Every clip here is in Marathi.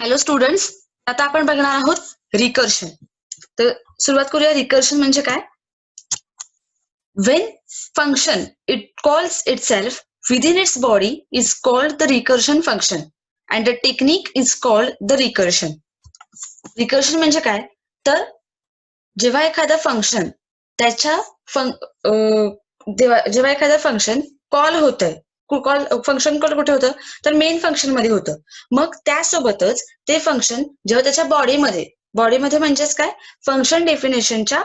हॅलो स्टुडंट्स, आता आपण बघणार आहोत रिकर्शन. तर सुरुवात करूया. रिकर्शन म्हणजे काय? When function it calls itself within its body is called the recursion function and the technique is called the recursion. Recursion म्हणजे काय? तर जेव्हा एखादं फंक्शन त्याच्या जेव्हा एखादं फंक्शन कॉल होतंय, फंक्शन कॉल कुठे होतं? तर मेन फंक्शन मध्ये होतं. मग त्यासोबतच ते फंक्शन जेव्हा त्याच्या बॉडीमध्ये म्हणजेच काय? फंक्शन डेफिनेशनच्या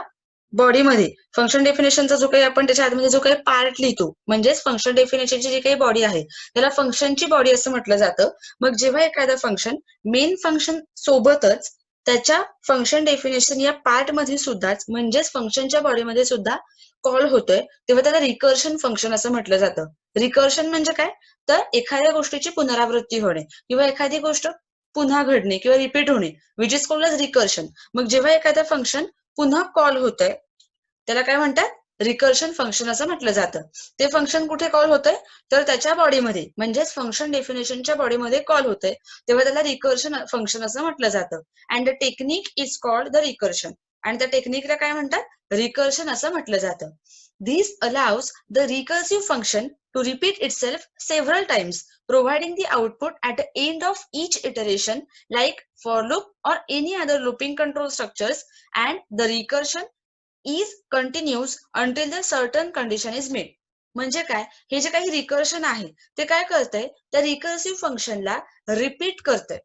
बॉडीमध्ये, फंक्शन डेफिनेशनचा जो काही आपण त्याच्या आतमध्ये जो काही पार्ट लिहितो, म्हणजेच फंक्शन डेफिनेशनची जी काही बॉडी आहे त्याला फंक्शनची बॉडी असं म्हटलं जातं. मग जेव्हा एखादं फंक्शन मेन फंक्शन सोबतच त्याच्या फंक्शन डेफिनेशन या पार्ट मध्ये सुद्धाच म्हणजेच फंक्शनच्या बॉडीमध्ये सुद्धा कॉल होतोय, तेव्हा त्याला रिकर्शन फंक्शन असं म्हटलं जातं. रिकर्शन म्हणजे काय? तर एखाद्या गोष्टीची पुनरावृत्ती होणे किंवा एखादी गोष्ट पुन्हा घडणे किंवा रिपीट होणे, which is called as recursion. मग जेव्हा एखादं फंक्शन पुन्हा कॉल होतंय त्याला काय म्हणतात? रिकर्शन फंक्शन असं म्हटलं जातं. ते फंक्शन कुठे कॉल होतंय? तर त्याच्या बॉडीमध्ये म्हणजेच फंक्शन डेफिनेशनच्या बॉडीमध्ये कॉल होतंय, तेव्हा त्याला रिकर्शन फंक्शन असं म्हटलं जातं. And the technique is called the recursion. आणि त्या टेक्निकला काय म्हणतात? रिकर्शन असं म्हटलं जातं. This allows the recursive function to repeat itself several times, providing the output at the end of each iteration, like for loop or any other looping control structures, and the recursion is continues until the certain condition is met. म्हणजे काय? हे जे काही रिकर्शन आहे ते काय करतंय? त्या रिकर्सिव्ह फंक्शनला रिपीट करतंय.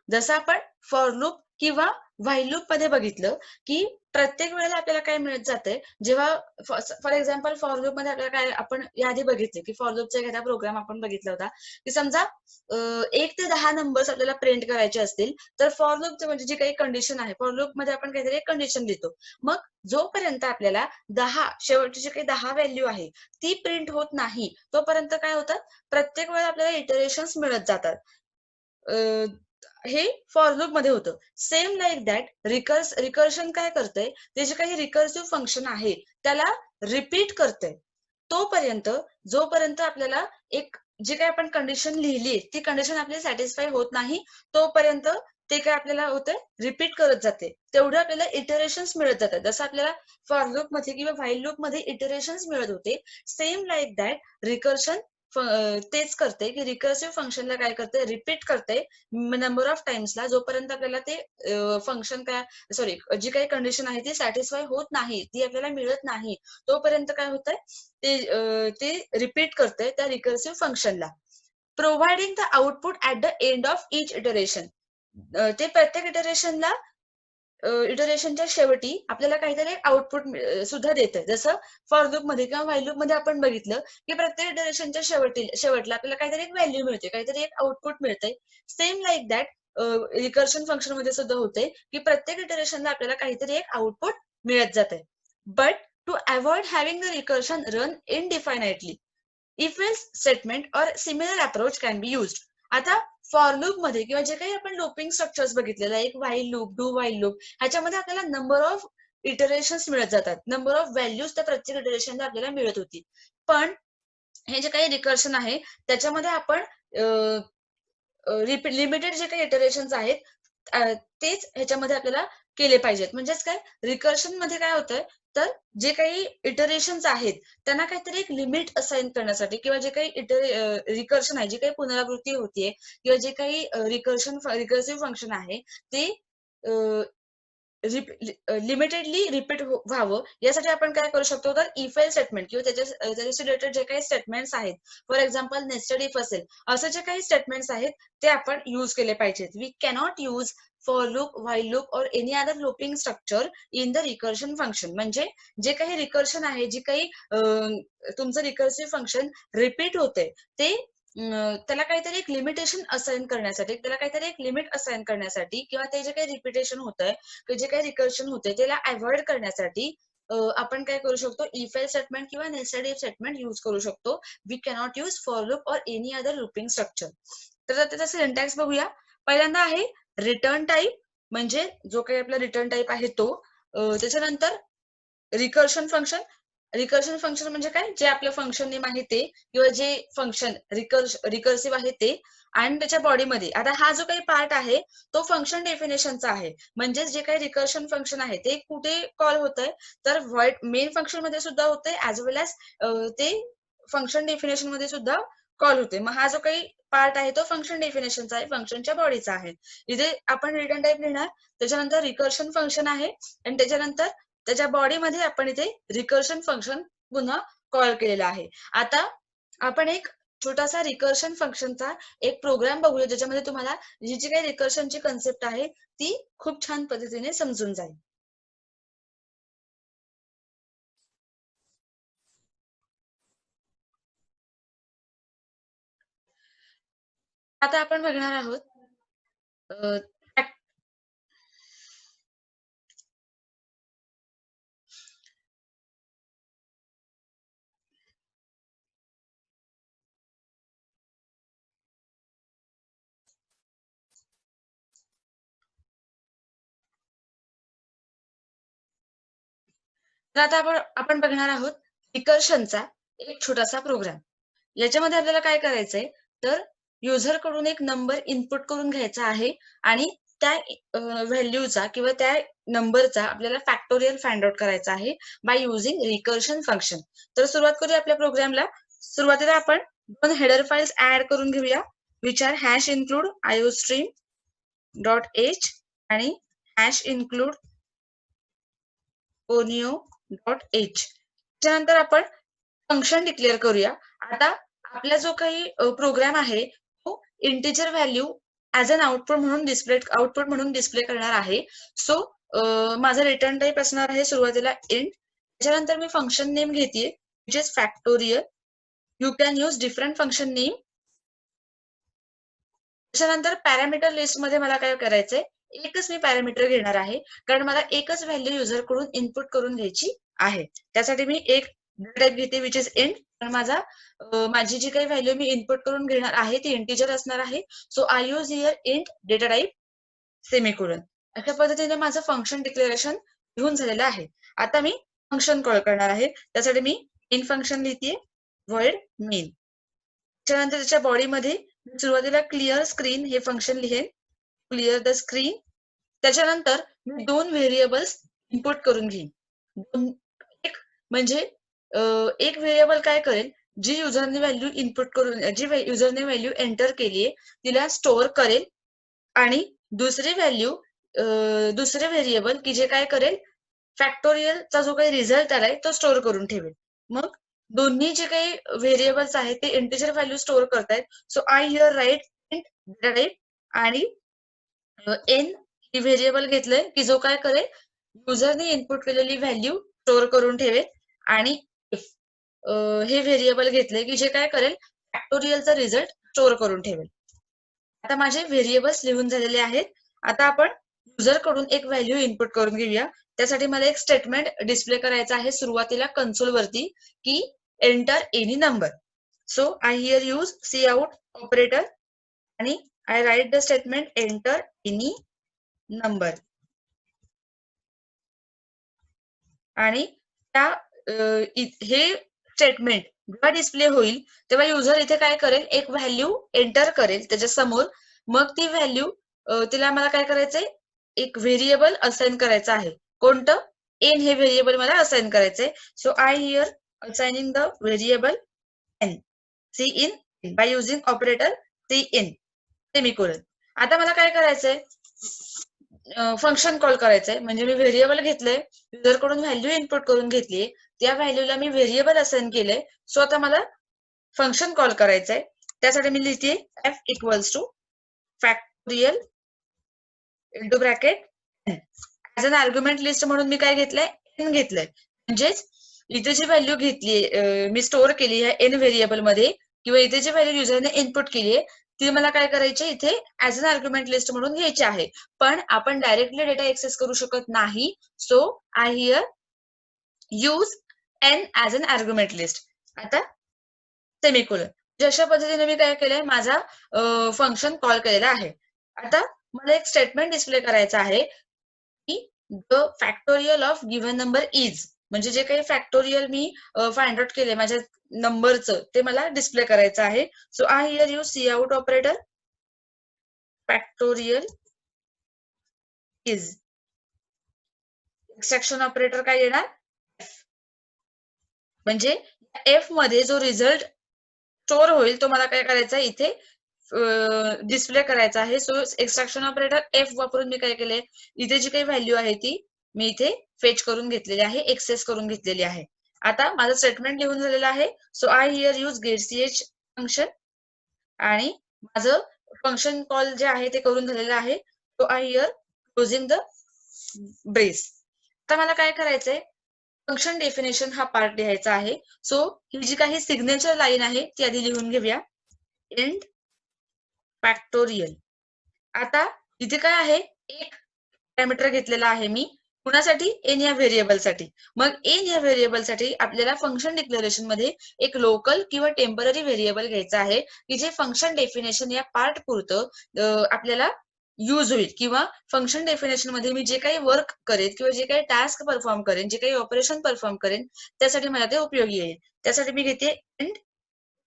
जसं आपण फॉर लूप किंवा व्हाईल लूप मध्ये बघितलं की प्रत्येक वेळेला आपल्याला काय मिळत जातंय, जेव्हा फॉर एक्झाम्पल फॉर लूप मध्ये आपल्याला काय, आपण याआधी बघितले की फॉर लूपचा एखादा प्रोग्राम आपण बघितला होता की समजा 1 ते 10 नंबर्स आपल्याला प्रिंट करायचे असतील, तर फॉर लूपचं म्हणजे जी काही कंडिशन आहे, फॉर लूप मध्ये आपण काहीतरी एक कंडिशन लिहितो. मग जोपर्यंत आपल्याला 10 शेवटची जी काही 10 व्हॅल्यू आहे ती प्रिंट होत नाही, तोपर्यंत काय होतं? प्रत्येक वेळेला आपल्याला इटरेशन्स मिळत जातात. हे फॉर लूप मध्ये होतं. सेम लाईक दॅट रिकर्शन काय करतंय? ते जे काही रिकर्सिव्ह फंक्शन आहे त्याला रिपीट करतंय तोपर्यंत, जोपर्यंत आपल्याला एक जे काही आपण कंडिशन लिहिली ती कंडिशन आपली सॅटिस्फाय होत नाही, तोपर्यंत ते काय आपल्याला होतंय? रिपीट करत जाते. तेवढे आपल्याला इटरेशन्स मिळत जातात. जसं आपल्याला फॉर लूप मध्ये किंवा व्हाईल लूप मध्ये इटरेशन्स मिळत होते, सेम लाईक दॅट रिकर्शन तेच करते की रिकर्सिव्ह फंक्शनला काय करते? रिपीट करते नंबर ऑफ टाइम्सला, जोपर्यंत आपल्याला ते फंक्शन काय, सॉरी, जी काही कंडिशन आहे ती सॅटिस्फाय होत नाही, ती आपल्याला मिळत नाही, तोपर्यंत काय होतंय? ते रिपीट करते त्या रिकर्सिव्ह फंक्शनला, providing the output at the end of each iteration. ते प्रत्येक इटरेशनच्या शेवटी आपल्याला काहीतरी आउटपुट सुद्धा देतं. जसं फॉर लूप मध्ये किंवा व्हाईल लूप मध्ये आपण बघितलं की प्रत्येक इटरेशनच्या शेवटला आपल्याला काहीतरी एक व्हॅल्यू मिळते, काहीतरी एक आउटपुट मिळतंय. Same like that recursion function मध्ये सुद्धा होते की प्रत्येक इटरेशनला आपल्याला काहीतरी एक आउटपुट मिळत जाते. But to avoid having the recursion run indefinitely, if else statement और similar approach can be used. आता फॉर लूप मध्ये किंवा जे काही आपण लूपिंग स्ट्रक्चर्स बघितलेलं आहे, एक while loop, do while loop, ह्याच्यामध्ये आपल्याला नंबर ऑफ इटरेशन्स मिळत जातात, नंबर ऑफ व्हॅल्यूज त्या प्रत्येक इटरेशनला आपल्याला मिळत होती. पण हे जे काही रिकर्शन आहे त्याच्यामध्ये आपण लिमिटेड जे काही इटरेशन्स आहेत तेच ह्याच्यामध्ये आपल्याला केले पाहिजेत. म्हणजेच काय, रिकर्शन मध्ये काय होतंय? तर जे काही इटरेशन्स आहेत त्यांना काहीतरी एक लिमिट असाइन करण्यासाठी, किंवा जे काही रिकर्शन आहे, जी काही पुनरावृत्ती होतीये, किंवा जे काही रिकर्सिव्ह फंक्शन आहे ते लिमिटेडली रिपीट व्हावं, यासाठी आपण काय करू शकतो? तर इफ एल स्टेटमेंट किंवा त्याच्याशी रिलेटेड जे काही स्टेटमेंट्स आहेत, फॉर एक्झाम्पल नेस्टेड इफ असेल, असे जे काही स्टेटमेंट्स आहेत ते आपण युज केले पाहिजेत. We cannot use for loop, while loop और any other looping structure in the recursion function. म्हणजे जे काही रिकर्शन आहे, जे काही तुमचं रिकर्सिव्ह फंक्शन रिपीट होते, ते त्याला काहीतरी एक लिमिटेशन असाइन करण्यासाठी, त्याला काहीतरी एक लिमिट असाइन करण्यासाठी, किंवा ते जे काही रिपिटेशन होतंय, जे काही रिकर्शन होते त्याला अवॉइड करण्यासाठी आपण काय करू शकतो? इफ एल स्टेटमेंट किंवा नेस्टेड इफ स्टेटमेंट यूज करू शकतो. We cannot use for loop और एनी अदर लूपिंग स्ट्रक्चर. तर त्याचा सिंटॅक्स बघूया. पहिल्यांदा आहे रिटर्न टाईप, म्हणजे जो काही आपला रिटर्न टाईप आहे तो. त्याच्यानंतर रिकर्शन फंक्शन, रिकर्शन फंक्शन म्हणजे काय, जे आपलं फंक्शन नेम आहे ते किंवा जे फंक्शन रिकर्सिव्ह आहे ते आणि त्याच्या बॉडीमध्ये. आता हा जो काही पार्ट आहे तो फंक्शन डेफिनेशनचा आहे. म्हणजेच जे काही रिकर्शन फंक्शन आहे ते कुठे कॉल होतंय, तर व्हॉइड मेन फंक्शन मध्ये सुद्धा होतंय ऍज वेल एज ते फंक्शन डेफिनेशन मध्ये सुद्धा कॉल होते. मग हा जो काही पार्ट आहे तो फंक्शन डेफिनेशनचा आहे, फंक्शनच्या बॉडीचा आहे. इथे आपण रिटर्न टाईप लिहिणार, त्याच्यानंतर रिकर्शन फंक्शन आहे आणि त्याच्यानंतर त्याच्या बॉडीमध्ये आपण इथे रिकर्शन फंक्शन पुन्हा कॉल केलेला आहे. आता आपण एक छोटासा रिकर्शन फंक्शनचा एक प्रोग्राम बघूया, ज्याच्यामध्ये तुम्हाला जी जी काही रिकर्शनची कन्सेप्ट आहे ती खूप छान पद्धतीने समजून जाईल. आता आपण बघणार आहोत तर आता आपण बघणार आहोत रिकर्शनचा एक छोटासा प्रोग्राम. याच्यामध्ये आपल्याला काय करायचंय, तर युजर कडून एक नंबर इनपुट करून घ्यायचा आहे आणि त्या व्हॅल्यूचा किंवा त्या नंबरचा आपल्याला फॅक्टोरियल फाइंड आउट करायचा आहे बाय युझिंग रिकर्शन फंक्शन. तर सुरुवात करूया आपल्या प्रोग्रामला. सुरुवातीला आपण 2 हेडर फाइल्स ऍड करून घेऊया, which are hash include iostream dot H आणि हॅश इन्क्लूड ओनिओ डॉट एच. त्यानंतर आपण फंक्शन डिक्लेअर करूया. आता आपला जो काही प्रोग्राम आहे तो integer value as an output म्हणून डिस्प्ले करणार आहे. सो माझा रिटर्न टाईप असणार आहे सुरुवातीला इंट. त्याच्यानंतर मी फंक्शन नेम घेते which is factorial. You can use different function name. त्याच्यानंतर पॅरामीटर लिस्ट मध्ये मला काय करायचंय, एकच मी पॅरामीटर घेणार आहे, कारण मला एकच व्हॅल्यू युजर कडून इनपुट करून घ्यायची आहे. त्यासाठी मी एक टाईप घेते विच इज इंट. पण माझी जी काही व्हॅल्यू मी इनपुट करून घेणार आहे ती इंटिजर असणार आहे. So I use here int data type semicolon. अशा पद्धतीने माझं फंक्शन डिक्लेरेशन लिहून झालेलं आहे. आता मी फंक्शन कॉल करणार आहे. त्यासाठी मी मेन फंक्शन लिहिते व्हॉइड मेन. त्याच्यानंतर त्याच्या बॉडीमध्ये सुरुवातीला क्लिअर स्क्रीन हे फंक्शन लिहेन, क्लिअर द स्क्रीन. त्याच्यानंतर मी 2 व्हेरिएबल्स इनपुट करून घेईन. एक म्हणजे एक व्हेरिएबल काय करेल, जी युजरने व्हॅल्यू इनपुट करून जी युजरने व्हॅल्यू एंटर केली आहे तिला स्टोअर करेल आणि दुसरे व्हेरिएबल की जे काय करेल, फॅक्टोरियलचा जो काही रिझल्ट आलाय तो स्टोअर करून ठेवेल. मग दोन्ही जे काही व्हेरिएबल्स आहेत ते इंटिजर व्हॅल्यू स्टोअर करतायत. So I here write int data type आणि एन ही व्हेरिएबल घेतलंय की जो काय करेल, युजरने इनपुट केलेली व्हॅल्यू स्टोअर करून ठेवेल आणि हे व्हेरिएबल घेतलंय की जे काय करेल, फॅक्टोरियलचा रिझल्ट स्टोअर करून ठेवेल. आता माझे व्हेरिएबल्स लिहून झालेले आहेत. आता आपण युजर कडून एक व्हॅल्यू इनपुट करून घेऊया. त्यासाठी मला एक स्टेटमेंट डिस्प्ले करायचं आहे सुरुवातीला कन्सोल वरती की enter any number. So I here use C out operator आणि I write the statement enter any number. आणि त्या हे स्टेटमेंट जेव्हा डिस्प्ले होईल तेव्हा युजर इथे काय करेल, एक व्हॅल्यू एंटर करेल त्याच्या समोर. मग ती व्हॅल्यू तिला मला काय करायचंय, एक व्हेरिएबल असाइन करायचं आहे. कोणतं, एन हे व्हेरिएबल मला असाइन करायचंय. So I here assigning the variable n cin by using operator cin semicolon. आता मला काय करायचंय, फंक्शन कॉल करायचंय. म्हणजे मी व्हेरिएबल घेतलंय, युजर कडून व्हॅल्यू इनपुट करून घेतलीये, त्या व्हॅल्यूला मी व्हेरिएबल असाइन केलंय. सो आता मला फंक्शन कॉल करायचंय. त्यासाठी मी लिहिते f equals to factorial into bracket as an argument list म्हणून मी काय घेतलंय, एन घेतलंय. म्हणजेच इथे जी व्हॅल्यू घेतली मी स्टोअर केली आहे एन व्हेरिएबल मध्ये, किंवा इथे जी व्हॅल्यू युजरने इनपुट केली आहे ती मला काय करायची, इथे ऍज अन आर्ग्युमेंट लिस्ट म्हणून घ्यायची आहे. पण आपण डायरेक्टली डेटा एक्सेस करू शकत नाही. So I here use n as an argument list. आता सेमिकोलॉन. अशा पद्धतीने मी काय केलंय, माझा फंक्शन कॉल केलेला आहे. आता मला एक स्टेटमेंट डिस्प्ले करायचं आहे की the factorial of given number is. म्हणजे जे काही फॅक्टोरियल मी फाइंड आउट केले माझ्या नंबरचं ते मला डिस्प्ले करायचं आहे. So I here use C out operator. Factorial is extraction operator काय येणार, म्हणजे एफ मध्ये जो रिझल्ट स्टोअर होईल तो मला काय करायचा आहे इथे डिस्प्ले करायचा आहे. सो एक्सट्रॅक्शन ऑपरेटर एफ वापरून मी काय केले, इथे जी काही व्हॅल्यू आहे ती मी इथे फेच करून घेतलेली आहे, एक्सेस करून घेतलेली आहे. आता माझं स्टेटमेंट लिहून झालेलं आहे. So I here use getch function आणि माझं फंक्शन कॉल जे आहे ते करून झालेलं आहे. So I here closing the brace. आता मला काय करायचंय, फंक्शन डेफिनेशन हा पार्ट लिहायचा आहे. सो ही जी काही सिग्नेचर लाईन आहे ती आधी लिहून घेऊया. Int factorial. आता इथे काय आहे, एक पॅरामीटर घेतलेला आहे मी कुणासाठी, एन या व्हेरिएबलसाठी. मग एन या व्हेरिएबलसाठी आपल्याला फंक्शन डिक्लेरेशन मध्ये एक लोकल किंवा टेम्पररी व्हेरिएबल घ्यायचा आहे की जे फंक्शन डेफिनेशन या पार्ट पुरतं आपल्याला यूज होईल, किंवा फंक्शन डेफिनेशन मध्ये मी जे काही वर्क करेन किंवा जे काही टास्क परफॉर्म करेन, जे काही ऑपरेशन परफॉर्म करेन त्यासाठी मला ते उपयोगी येईल. त्यासाठी मी घेते इंट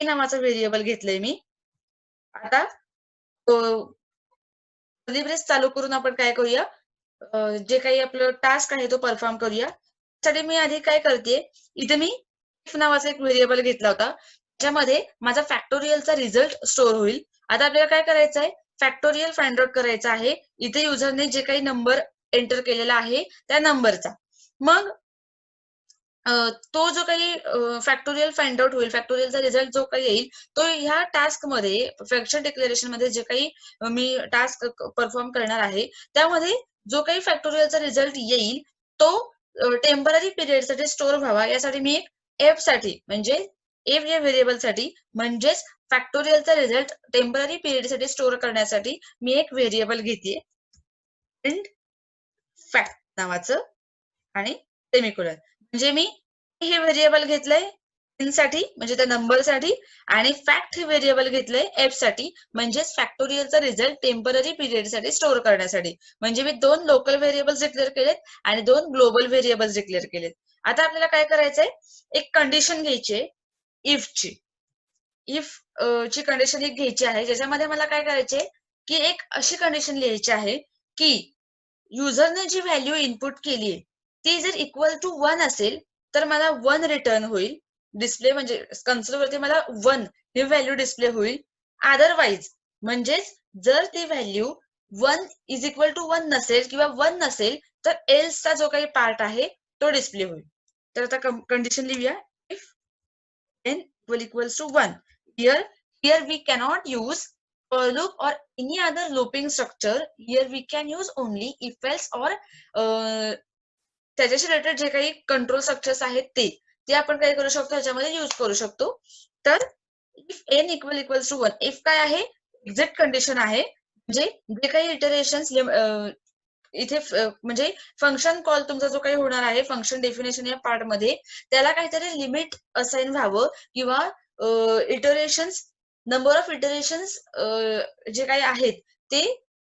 ए नावाचं व्हेरिएबल घेतलंय मी. आता कर्ली ब्रेस चालू करून आपण काय करूया, जे काही आपलं टास्क आहे तो परफॉर्म करूया. त्यासाठी मी आधी काय करते, इथे मी इफ नावाचा एक व्हेरिएबल घेतला होता ज्यामध्ये माझा फॅक्टोरियलचा रिझल्ट स्टोअर होईल. आता आपल्याला काय करायचं आहे, फॅक्टोरियल फाइंड आउट करायचा आहे इथे युजरने जे काही नंबर एंटर केलेला आहे त्या नंबरचा. मग तो जो काही फॅक्टोरियल फाइंड आउट होईल, फॅक्टोरियलचा रिझल्ट जो काही येईल तो ह्या टास्क मध्ये फंक्शन डिक्लेरेशन मध्ये जे काही मी टास्क परफॉर्म करणार आहे त्यामध्ये जो काही फॅक्टोरियलचा रिझल्ट येईल तो टेम्पररी पिरियड साठी स्टोअर व्हावा यासाठी मी एफ साठी म्हणजे एफ या व्हेरिएबल साठी म्हणजेच फॅक्टोरियलचा रिझल्ट टेम्पररी पिरियड साठी स्टोअर करण्यासाठी मी एक व्हेरिएबल घेते इंट फॅक्ट नावाचं आणि सेमिकोलन. म्हणजे मी हे व्हेरिएबल घेतलंय इन साठी म्हणजे त्या नंबर साठी, आणि फॅक्ट हे व्हेरिएबल घेतलंय एफ साठी म्हणजेच फॅक्टोरियलचा रिझल्ट टेम्पररी पिरियड साठी स्टोअर करण्यासाठी. म्हणजे मी दोन लोकल व्हेरिएबल्स डिक्लेअर केलेत आणि दोन ग्लोबल व्हेरिएबल्स डिक्लेअर केलेत. आता आपल्याला काय करायचंय, एक कंडिशन घ्यायची इफची. इफ ची कंडिशन एक घ्यायची आहे ज्याच्यामध्ये मला काय करायचे की एक अशी कंडिशन लिहायची आहे की युजरने जी व्हॅल्यू इनपुट केली आहे ती जर इक्वल टू 1 असेल तर मला 1 रिटर्न होईल डिस्प्ले, म्हणजे कन्सोल वरती मला 1 ही व्हॅल्यू डिस्प्ले होईल. अदरवाईज म्हणजेच जर ती व्हॅल्यू 1 इज इक्वल टू 1 नसेल किंवा 1 नसेल तर एल्सचा जो काही पार्ट आहे तो डिस्प्ले होईल. तर आता कंडिशन लिहूया, if n equals to 1. Here we cannot use for loop or any other looping structure. Here we can use only if else or त्याच्याशी रिलेटेड जे काही कंट्रोल स्ट्रक्चर्स आहेत ते आपण काय करू शकतो याच्यामध्ये यूज करू शकतो. तर if n equals to 1, if काय आहे, एक्झॅक्ट कंडिशन आहे, म्हणजे जे काही इटरेशन्स इथे म्हणजे फंक्शन कॉल तुमचा जो काही होणार आहे फंक्शन डेफिनेशन या पार्ट मध्ये त्याला काहीतरी लिमिट असाइन व्हावं किंवा इटरेशन्स नंबर ऑफ इटरेशन्स जे काही आहेत ते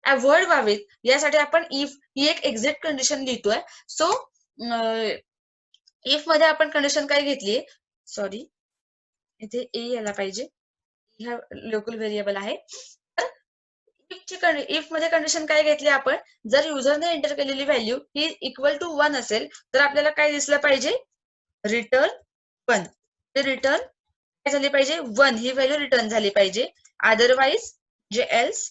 अवॉइड व्हावेत यासाठी आपण इफ ही एक एक्झॅक्ट कंडिशन लिहितोय. सो इफ मध्ये आपण कंडिशन काय घेतलीये, सॉरी इथे ए यायला पाहिजे, ह्या लोकल व्हेरिएबल आहे. इफ मध्ये कंडिशन काय घेतली आपण, जर युजरने एंटर केलेली व्हॅल्यू ही इक्वल टू 1 असेल तर आपल्याला काय दिसलं पाहिजे, रिटर्न 1. रिटर्न काय झाली पाहिजे, 1 ही व्हॅल्यू रिटर्न झाली पाहिजे. अदरवाईज जे एल्स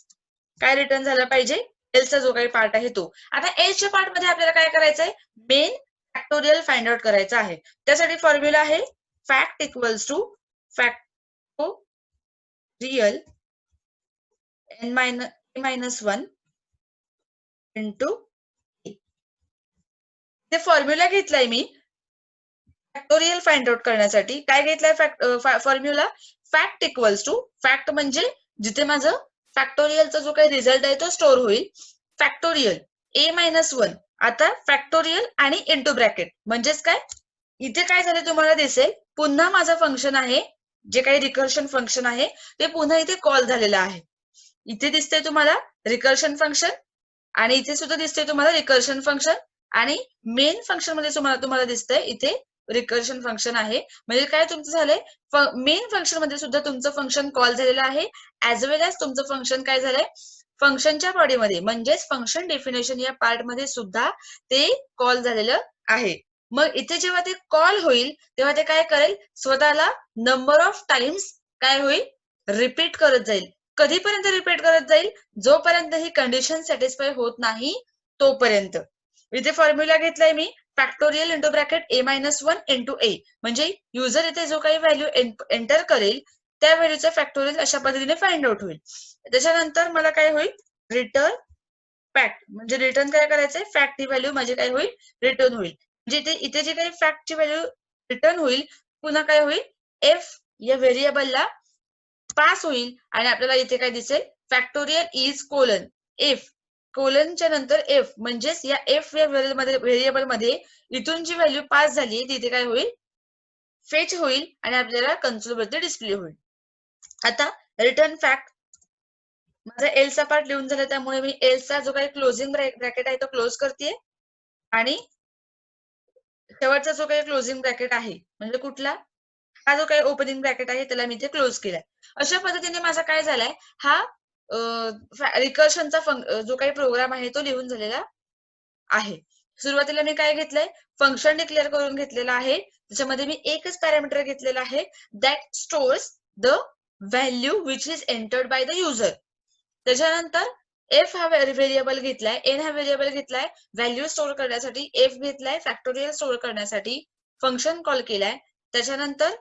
काय रिटर्न झाला पाहिजे, एल्सचा जो काही पार्ट आहे तो. आता एल्सच्या पार्ट मध्ये आपल्याला काय करायचंय, मेन फॅक्टोरियल फाइंड आउट करायचं आहे. त्यासाठी फॉर्म्युला आहे fact equals to factorial n minus 1 into a. ते फॉर्म्युला घेतलाय मी फॅक्टोरियल फाइंड आउट करण्यासाठी. काय घेतलाय formula, fact equals to, fact म्हणजे जिथे माझं फॅक्टोरियलचा जो काही रिझल्ट आहे तो स्टोअर होईल, फॅक्टोरियल a-1. आता फॅक्टोरियल आणि इंटू ब्रॅकेट म्हणजेच काय, इथे काय झालं तुम्हाला दिसेल, पुन्हा माझं फंक्शन आहे जे काही रिकर्शन फंक्शन आहे ते पुन्हा इथे कॉल झालेलं आहे. इथे दिसतंय तुम्हाला रिकर्शन फंक्शन आणि इथे सुद्धा दिसतंय तुम्हाला रिकर्शन फंक्शन आणि मेन फंक्शन मध्ये तुम्हाला दिसतंय इथे रिकर्शन फंक्शन आहे. म्हणजे काय तुमचं झालंय, मेन फंक्शन मध्ये सुद्धा तुमचं फंक्शन कॉल झालेलं आहे, ऍज वेल एज तुमचं फंक्शन काय झालंय, फंक्शनच्या बॉडीमध्ये म्हणजेच फंक्शन डेफिनेशन या पार्ट मध्ये सुद्धा ते कॉल झालेलं आहे. मग इथे जेव्हा ते कॉल होईल तेव्हा ते काय करेल, स्वतःला नंबर ऑफ टाइम्स काय होईल, रिपीट करत जाईल. कधीपर्यंत रिपीट करत जाईल, जोपर्यंत ही कंडिशन सॅटिस्फाय होत नाही तोपर्यंत. इथे फॉर्म्युला घेतलाय मी, factorial into bracket a-1 into a, म्हणजे युजर इथे जो काही व्हॅल्यू एंटर करेल त्या व्हॅल्यूचा फॅक्टोरियल अशा पद्धतीने फाइंड आउट होईल. त्याच्यानंतर मला काय होईल, रिटर्न फॅक्ट, म्हणजे रिटर्न काय करायचंय, फॅक्ट ही व्हॅल्यू माझी काय होईल, रिटर्न होईल. म्हणजे इथे जे काही फॅक्टची व्हॅल्यू रिटर्न होईल, पुन्हा काय होईल, एफ या व्हेरिएबलला पास होईल आणि आपल्याला इथे काय दिसेल, फॅक्टोरियल इज कोलन एफ, कोलनच्या नंतर एफ, म्हणजेच या एफ या व्हेरिएबल मध्ये इथून जी व्हॅल्यू पास झाली तिथे काय होईल, फेच होईल आणि आपल्याला कन्सोल वरती डिस्प्ले होईल. आता रिटर्न फॅक्ट, माझा एलचा पार्ट लिहून झाला, त्यामुळे मी एलचा जो काही क्लोजिंग ब्रॅकेट आहे तो क्लोज करते आणि शेवटचा जो काही क्लोजिंग ब्रॅकेट आहे म्हणजे कुठला, हा जो काही ओपनिंग ब्रॅकेट आहे त्याला मी इथे क्लोज केलाय. अशा पद्धतीने माझा काय झालाय, हा रिकर्शनचा जो काही प्रोग्राम आहे तो लिहून झालेला आहे. सुरुवातीला मी काय घेतलंय, फंक्शन डिक्लेअर करून घेतलेला आहे, त्याच्यामध्ये मी एकच पॅरामीटर घेतलेला आहे, that stores the value which is entered by the user. त्याच्यानंतर एफ हा व्हेरिएबल घेतलाय, एन हा व्हेरिएबल घेतलाय व्हॅल्यू स्टोअर करण्यासाठी, एफ घेतलाय फॅक्टोरियल स्टोअर करण्यासाठी, फंक्शन कॉल केलाय. त्याच्यानंतर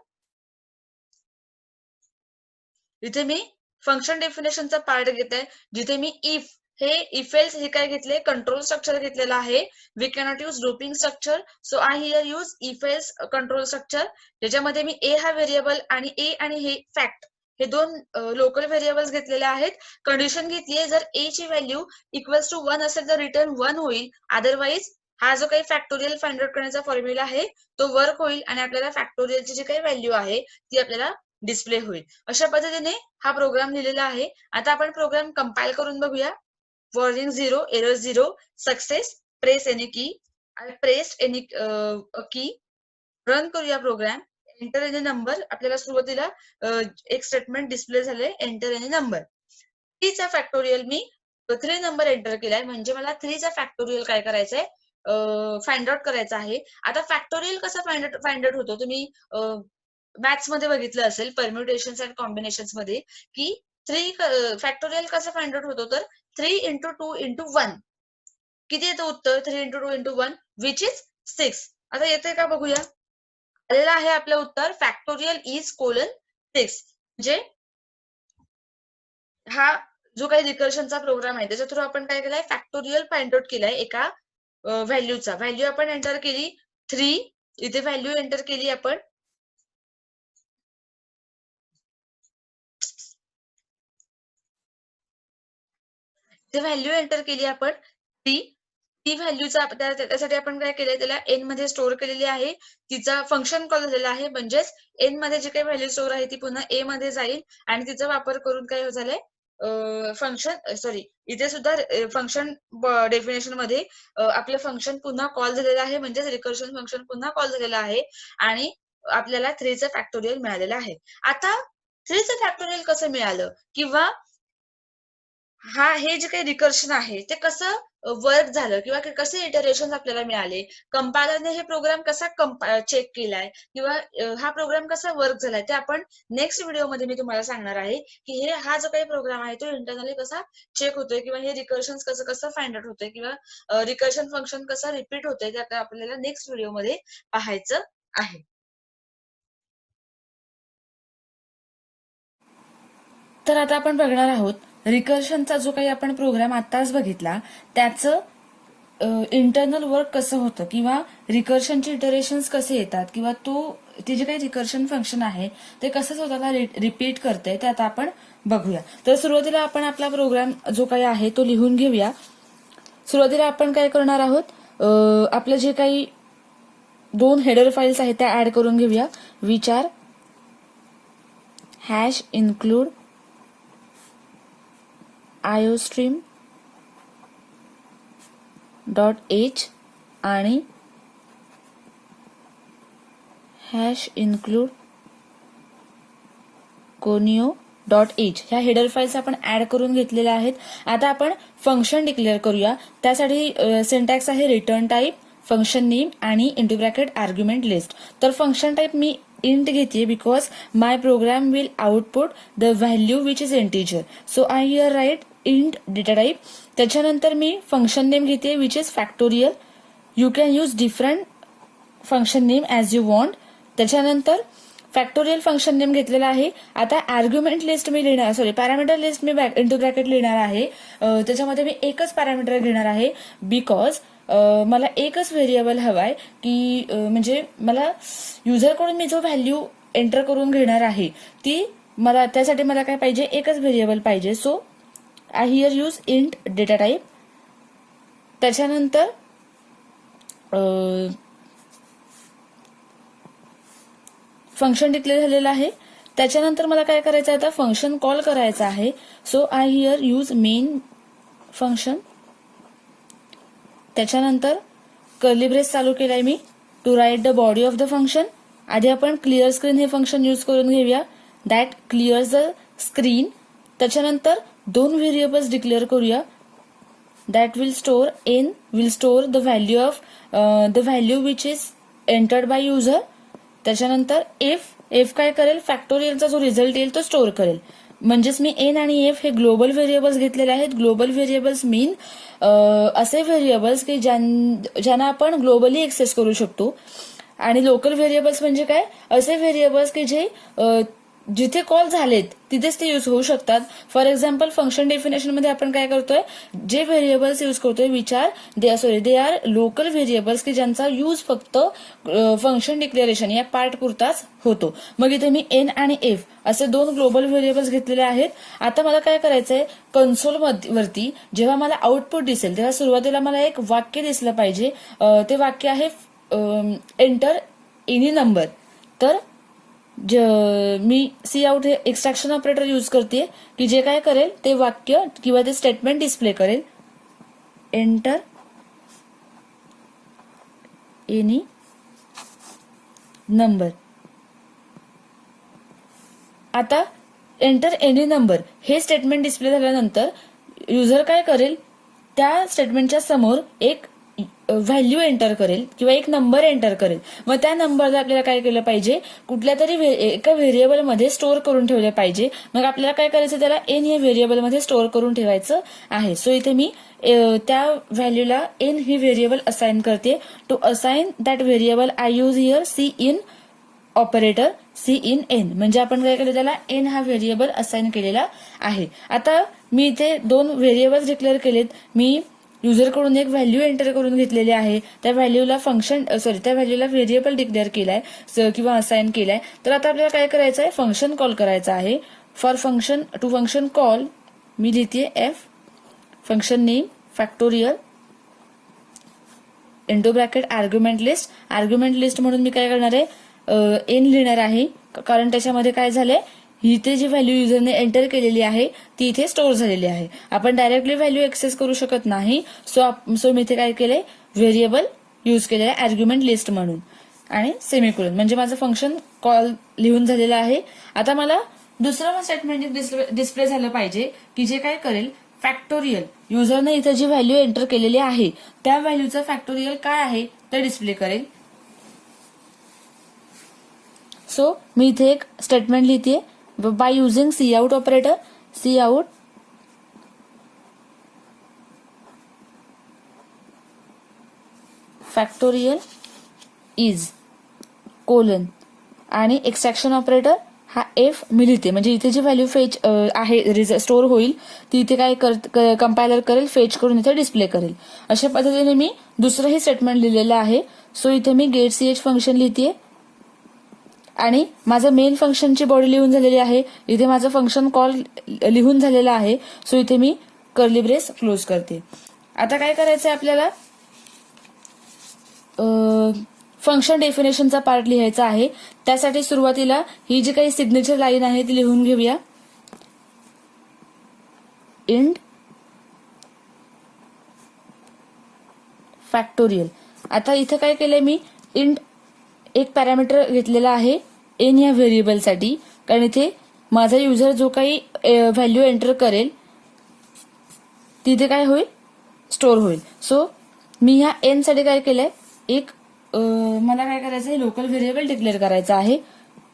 इथे मी फंक्शन डेफिनेशनचा पार्ट घेते, जिथे मी इफ हे इफ एल्स हे काय घेतले, कंट्रोल स्ट्रक्चर घेतलेला आहे. We cannot use looping structure, so I here use if else control structure, ज्याच्यामध्ये मी ए हा व्हेरिएबल आणि ए आणि हे फॅक्ट हे दोन लोकल व्हेरिएबल्स घेतलेले आहेत. कंडिशन घेतली आहे, जर ए ची व्हॅल्यू इक्वल्स टू 1 असेल तर रिटर्न 1 होईल, अदरवाईज हा जो काही फॅक्टोरियल फाइंड आउट करण्याचा फॉर्म्युला आहे तो वर्क होईल आणि आपल्याला फॅक्टोरियलची जी काही व्हॅल्यू आहे ती आपल्याला डिस्प्ले होईल. अशा पद्धतीने हा प्रोग्राम लिहिलेला आहे. आता आपण प्रोग्राम कंपाइल करून बघूया. Warning 0, error 0, success, press any की, आय प्रेस्ड एनी की, रन करूया प्रोग्राम, एंटर एनी नंबर, आपल्याला सुरुवातीला एक स्टेटमेंट डिस्प्ले झाले, एंटर एनी नंबर. 3 चा फॅक्टोरियल मी 3 नंबर एंटर केलाय, म्हणजे मला 3 चा फॅक्टोरियल काय करायचंय, फाइंड आउट करायचा आहे. आता फॅक्टोरियल कसा फाइंड आउट होतो, तुम्ही मॅथ्स मध्ये बघितलं असेल, परम्युटेशन्स अँड कॉम्बिनेशन्स मध्ये, की 3 फॅक्टोरियल कसं फाइंड आउट होतो, तर 3 इंटू 2 इंटू 1, किती येतं उत्तर, 3 इंटू 2 इंटू 1 विच इज 6. आता येते का बघूया, आलेलं आहे आपलं उत्तर, फॅक्टोरियल इज कोलन 6. म्हणजे हा जो काही रिकर्शनचा प्रोग्राम आहे त्याच्या थ्रू आपण काय केलाय, फॅक्टोरियल फाइंड आउट केलाय एका व्हॅल्यूचा. व्हॅल्यू आपण एंटर केली 3, इथे व्हॅल्यू एंटर केली आपण, व्हॅल्यू एंटर केली आपण ती व्हॅल्यूचा त्यासाठी आपण काय केलंय, त्याला एन मध्ये स्टोअर केलेली आहे, तिचा फंक्शन कॉल झालेला आहे, म्हणजेच एन मध्ये जी काही व्हॅल्यू स्टोअर आहे ती पुन्हा ए मध्ये जाईल आणि तिचा वापर करून काय झालंय, इथे सुद्धा फंक्शन डेफिनेशन मध्ये आपलं फंक्शन पुन्हा कॉल झालेलं आहे, म्हणजेच रिकर्शन फंक्शन पुन्हा कॉल झालेलं आहे आणि आपल्याला 3 चं फॅक्टोरियल मिळालेलं आहे. आता 3 चं फॅक्टोरियल कसं मिळालं, किंवा हे जे काही रिकर्शन आहे ते कसं वर्क झालं, किंवा कसे इटरेशन आपल्याला मिळाले, कंपायलरने हे प्रोग्राम कसा चेक केलाय, किंवा हा प्रोग्राम कसा वर्क झालाय, ते आपण नेक्स्ट व्हिडिओमध्ये मी तुम्हाला सांगणार आहे, की हा जो काही प्रोग्राम आहे तो इंटरनली कसा चेक होतोय, किंवा हे रिकर्शन कसं फाइंड आउट होतंय, किंवा रिकर्शन फंक्शन कसं रिपीट होतंय, ते आता आपल्याला नेक्स्ट व्हिडिओमध्ये पाहायचं आहे. तर आता आपण बघणार आहोत रिकर्शनचा जो काही आपण प्रोग्राम आताच बघितला त्याचं इंटरनल वर्क कसं होतं, किंवा रिकर्शनचे इटरेशन्स कसे येतात, किंवा ते जे काही रिकर्शन फंक्शन आहे ते कसं स्वतःला रिपीट करतंय ते आता आपण बघूया. तर सुरुवातीला आपण आपला प्रोग्राम जो काही आहे तो लिहून घेऊया. सुरुवातीला आपण काय करणार आहोत, आपलं जे काही 2 हेडर फाईल्स आहेत त्या ऍड करून घेऊया, विच आर #include iostream.h आणि hash include conio dot H ह्या हेडर फाईल्स आपण ऍड करून घेतलेल्या आहेत. आता आपण फंक्शन डिक्लेअर करूया. त्यासाठी सिंटॅक्स आहे रिटर्न टाईप, फंक्शन नेम आणि इंटू ब्रॅकेट आर्ग्युमेंट लिस्ट. तर फंक्शन टाईप मी इंट घेते because my program will output the value which is integer. So I here write int data type. त्याच्यानंतर मी फंक्शन नेम घेते which is factorial. You can use different function name as you want. त्याच्यानंतर फॅक्टोरियल फंक्शन नेम घेतलेला आहे. आता आर्ग्युमेंट लिस्ट मी लिहिणार, पॅरामीटर लिस्ट मी इंटू ब्रॅकेट लिहिणार आहे. त्याच्यामध्ये मी एकच पॅरामीटर घेणार आहे बिकॉज मला एकच व्हेरिएबल हवाय की म्हणजे मला युजरकडून मी जो व्हॅल्यू एंटर करून घेणार आहे ती मला त्यासाठी मला काय पाहिजे, एकच व्हेरिएबल पाहिजे. So I here use int data type. त्याच्यानंतर फंक्शन डिक्लेअर झालेलं आहे. त्याच्यानंतर मला काय करायचं आहे, आता फंक्शन कॉल करायचं आहे. So I here use main function. त्याच्यानंतर कर्ली ब्रेस चालू केलाय मी to write the body of the function. आधी आपण क्लिअर स्क्रीन हे फंक्शन यूज करून घेऊया. That clears the screen. त्याच्यानंतर दोन व्हेरिएबल्स डिक्लेअर करूया. That will store the value of the value which is entered by user. त्याच्यानंतर एफ काय करेल, फॅक्टोरियलचा जो रिझल्ट येईल तो स्टोअर करेल. म्हणजेच मी एन आणि एफ हे ग्लोबल व्हेरिएबल्स घेतलेले आहेत. ग्लोबल व्हेरिएबल्स मीन असे व्हेरिएबल्स की ज्यांना आपण ग्लोबली एक्सेस करू शकतो. आणि लोकल व्हेरिएबल्स म्हणजे काय, असे व्हेरिएबल्स की जे जिथे कॉल झालेत तिथेच ते यूज होऊ शकतात. फॉर एक्झाम्पल फंक्शन डेफिनेशन मध्ये आपण काय करतोय, जे व्हेरिएबल्स यूज करतोय दे आर लोकल व्हेरिएबल्स की ज्यांचा यूज फक्त फंक्शन डिक्लेरेशन या पार्ट पुरताच होतो. मग इथे मी एन आणि एफ असे दोन ग्लोबल व्हेरिएबल्स घेतलेले आहेत. आता मला काय करायचंय, कन्सोल वरती जेव्हा मला आउटपुट दिसेल तेव्हा सुरुवातीला मला एक वाक्य दिसलं पाहिजे. ते वाक्य आहे एंटर एनी नंबर. तर मी सी आउट हे एक्स्ट्रॅक्शन ऑपरेटर यूज करते की जे काय करेल ते वाक्य किंवा ते स्टेटमेंट डिस्प्ले करेल. Enter any number. आता एंटर एनी नंबर हे स्टेटमेंट डिस्प्ले झाल्यानंतर युजर काय करेल, त्या स्टेटमेंटच्या समोर एक व्हॅल्यू एंटर करेल किंवा एक नंबर एंटर करेल. मग त्या नंबरला आपल्याला काय केलं पाहिजे, कुठल्या तरी एका व्हेरिएबलमध्ये स्टोअर करून ठेवले पाहिजे. मग आपल्याला काय करायचं, त्याला एन या व्हेरिएबलमध्ये स्टोअर करून ठेवायचं आहे. सो इथे मी त्या व्हॅल्यूला एन ही व्हेरिएबल असाइन करते. To assign that variable I use here cin operator, cin n. म्हणजे आपण काय केलं, त्याला एन हा व्हेरिएबल असाइन केलेला आहे. आता मी इथे दोन व्हेरिएबल्स डिक्लेअर केलेत. मी युजरकडून एक व्हॅल्यू एंटर करून घेतलेली आहे. त्या व्हॅल्यूला त्या व्हॅल्यूला व्हेरिएबल डिक्लेअर केलाय किंवा असाइन केलाय. तर आता आपल्याला काय करायचं आहे, फंक्शन कॉल करायचं आहे. For function to function call मी लिहिते F function name factorial into bracket argument list. Argument list म्हणून मी काय करणार आहे, एन लिहिणार आहे. कारण त्याच्यामध्ये काय झालंय, इथे जी व्हॅल्यू युजरने एंटर केलेली आहे ती इथे स्टोअर झालेली आहे. आपण डायरेक्टली व्हॅल्यू एक्सेस करू शकत नाही. सो मी इथे काय केलंय, व्हेरिएबल यूज केलेलं आहे आर्ग्युमेंट लिस्ट म्हणून आणि सेमिकोलन. म्हणजे माझं फंक्शन कॉल लिहून झालेलं आहे. आता मला दुसरं स्टेटमेंट डिस्प्ले झालं पाहिजे की जे काय करेल, फॅक्टोरियल युजरने इथे जी व्हॅल्यू एंटर केलेली आहे त्या व्हॅल्यूचं फॅक्टोरियल काय आहे ते डिस्प्ले करेल. सो मी इथे एक स्टेटमेंट लिहिते by using C out operator. Cout factorial is colon आणि एक्स्ट्रॅक्शन ऑपरेटर हा एफ मी लिहिते. म्हणजे इथे जी व्हॅल्यू फेच आहे स्टोअर होईल ती इथे काय कंपायलर करेल, फेच करून इथे डिस्प्ले करेल. अशा पद्धतीने मी दुसरंही स्टेटमेंट लिहिलेलं आहे. सो इथे मी गेट सी एच फंक्शन लिहिते आणि माझं मेन फंक्शनची बॉडी लिहून झालेली आहे. इथे माझं फंक्शन कॉल लिहून झालेलं आहे. सो इथे मी कर्ली ब्रेस क्लोज करते. आता काय करायचंय आपल्याला, फंक्शन डेफिनेशनचा पार्ट लिहायचा आहे. त्यासाठी सुरुवातीला ही जी काही सिग्नेचर लाईन आहे ती लिहून घेऊया. Int factorial. आता इथं काय केलंय मी, इंट एक पॅरामीटर घेतलेला आहे एन या व्हेरिएबलसाठी, कारण इथे माझा युजर जो काही व्हॅल्यू एंटर करेल तिथे काय होईल, स्टोअर होईल. सो मी ह्या एन साठी काय केलंय, एक मला काय करायचं आहे, लोकल व्हेरिएबल डिक्लेअर करायचा आहे.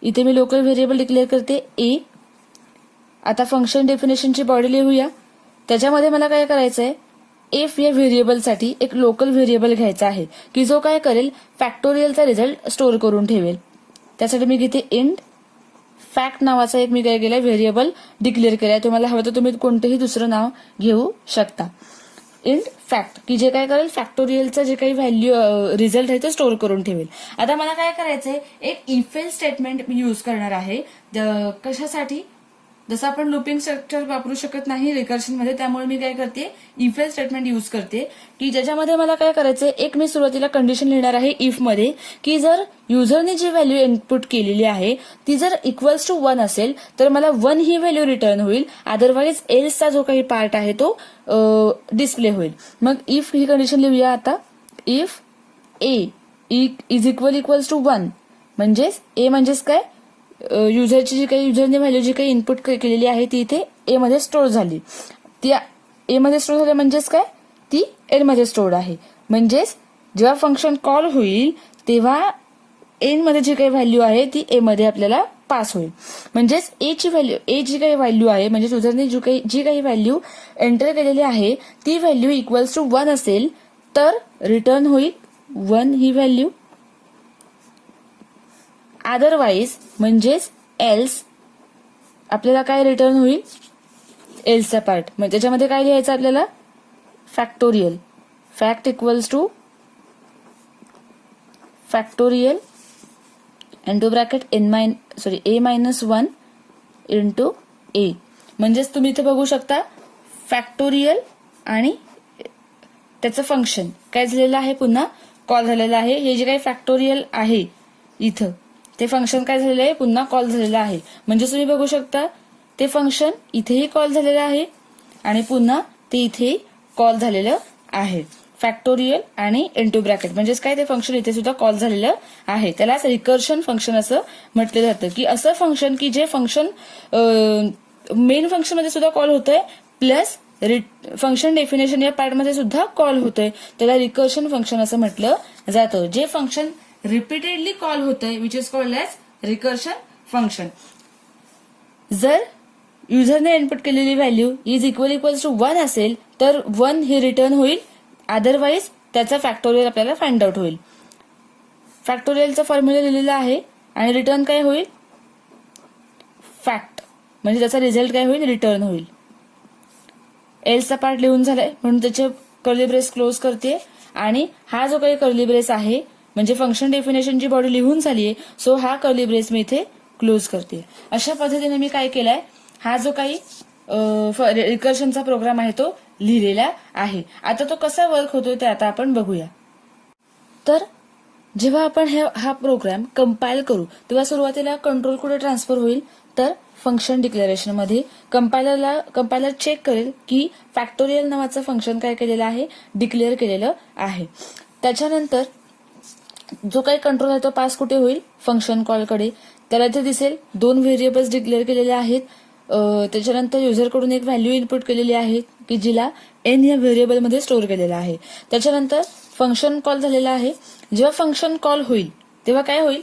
इथे मी लोकल व्हेरिएबल डिक्लेअर करते ए. आता फंक्शन डेफिनेशनची बॉडी लिहूया. त्याच्यामध्ये मला काय करायचं आहे, एफ या व्हेरिएबलसाठी एक लोकल व्हेरिएबल घ्यायचा आहे की जो काय करेल, फॅक्टोरियलचा रिझल्ट स्टोअर करून ठेवेल. त्यासाठी मी घेते इंट फॅक्ट नावाचा एक मी काय केलाय व्हेरिएबल डिक्लेअर केलाय. तुम्हाला हवं तर तुम्ही कोणतेही दुसरं नाव घेऊ शकता. इंट फॅक्ट की जे काय करेल, फॅक्टोरियलचं जे काही व्हॅल्यू रिझल्ट आहे ते स्टोअर करून ठेवेल. आता मला काय करायचंय, एक if else statement me use करणार आहे. कशासाठी, जसं आपण लुपिंग स्ट्रक्चर वापरू शकत नाही रिकर्शन मध्ये, त्यामुळे मी काय करते, इफ एल्स स्टेटमेंट यूज करते की ज्याच्यामध्ये मला काय करायचंय, एक मी सुरुवातीला कंडिशन लिहिणार आहे इफ मध्ये की जर युजरने जी व्हॅल्यू इनपुट केलेली आहे ती जर इक्वल्स टू 1 असेल तर मला 1 ही व्हॅल्यू रिटर्न होईल, अदरवाईज एल्सचा जो काही पार्ट आहे तो डिस्प्ले होईल. मग इफ ही कंडिशन लिहूया. आता if a is equals to 1 म्हणजेच ए म्हणजेच काय, युजरची जी काही युजरने व्हॅल्यू जी काही इनपुट केलेली आहे ती इथे ए मध्ये स्टोअर झाली. ती ए मध्ये स्टोअर झाली म्हणजेच काय, ती एन मध्ये स्टोअर्ड आहे. म्हणजेच जेव्हा फंक्शन कॉल होईल तेव्हा एन मध्ये जी काही व्हॅल्यू आहे ती ए मध्ये आपल्याला पास होईल. म्हणजेच ए जी काही व्हॅल्यू आहे, म्हणजे युजरने जी काही व्हॅल्यू एंटर केलेली आहे ती व्हॅल्यू इक्वल्स टू 1 असेल तर रिटर्न होईल 1 ही व्हॅल्यू. अदरवाईज म्हणजेच एल्स आपल्याला काय रिटर्न होईल, एल्सचा पार्ट. म्हणजे त्याच्यामध्ये काय लिहायचं आपल्याला, factorial fact equals to factorial into bracket a minus 1 into a. म्हणजेच तुम्ही इथे बघू शकता फॅक्टोरियल आणि त्याचं फंक्शन काय झालेलं आहे, पुन्हा कॉल झालेलं आहे. हे जे काही फॅक्टोरियल आहे इथं ते फंक्शन काय झालेलं आहे, पुन्हा कॉल झालेलं आहे. म्हणजे तुम्ही बघू शकता ते फंक्शन इथेही कॉल झालेलं आहे आणि पुन्हा ते इथेही कॉल झालेलं आहे. फॅक्टोरियल आणि इंटू ब्रॅकेट म्हणजेच काय, ते फंक्शन इथे सुद्धा कॉल झालेलं आहे. त्यालाच रिकर्शन फंक्शन असं म्हटलं जातं की असं फंक्शन की जे फंक्शन मेन फंक्शन मध्ये सुद्धा कॉल होतंय प्लस फंक्शन डेफिनेशन या पार्ट मध्ये सुद्धा कॉल होतंय, त्याला रिकर्शन फंक्शन असं म्हटलं जातं. जे फंक्शन रिपीटेडली कॉल होतंय which is called as recursion function. जर युजरने इनपुट केलेली व्हॅल्यू इज इक्वल्स टू 1 असेल तर 1 हे रिटर्न होईल, अदरवाईज त्याचा फॅक्टोरियल आपल्याला फाइंड आउट होईल. फॅक्टोरियलचा फॉर्म्युला लिहिलेला आहे आणि रिटर्न काय होईल, फॅक्ट म्हणजे त्याचा रिझल्ट काय होईल, रिटर्न होईल. एल्सचा पार्ट लिहून झालाय म्हणून त्याचे कर्ली ब्रेस क्लोज करते आणि हा जो काही कर्ली ब्रेस आहे म्हणजे फंक्शन डेफिनेशनची बॉडी लिहून झालीये, सो हा कर्ली ब्रेस मी इथे क्लोज करते. अशा पद्धतीने मी काय केलाय, हा जो काही रिकर्शनचा प्रोग्राम आहे तो लिहिलेला आहे. आता तो कसा वर्क होतोय ते आता आपण बघूया. तर जेव्हा आपण हा प्रोग्राम कंपाईल करू तेव्हा सुरुवातीला कंट्रोल कुठे ट्रान्सफर होईल, तर फंक्शन डिक्लेरेशन मध्ये कंपायलर चेक करेल की फॅक्टोरियल नावाचं फंक्शन काय केलेलं आहे, डिक्लेअर केलेलं आहे. त्याच्यानंतर जो काही कंट्रोल आहे तो पास कुठे होईल, फंक्शन कॉलकडे. त्याला इथे दिसेल 2 व्हेरिएबल्स डिक्लेअर केलेले आहेत. त्याच्यानंतर युजरकडून एक व्हॅल्यू इनपुट केलेली आहे की जिला एन या व्हेरिएबलमध्ये स्टोअर केलेला आहे. त्याच्यानंतर फंक्शन कॉल झालेला आहे. जेव्हा फंक्शन कॉल होईल तेव्हा काय होईल,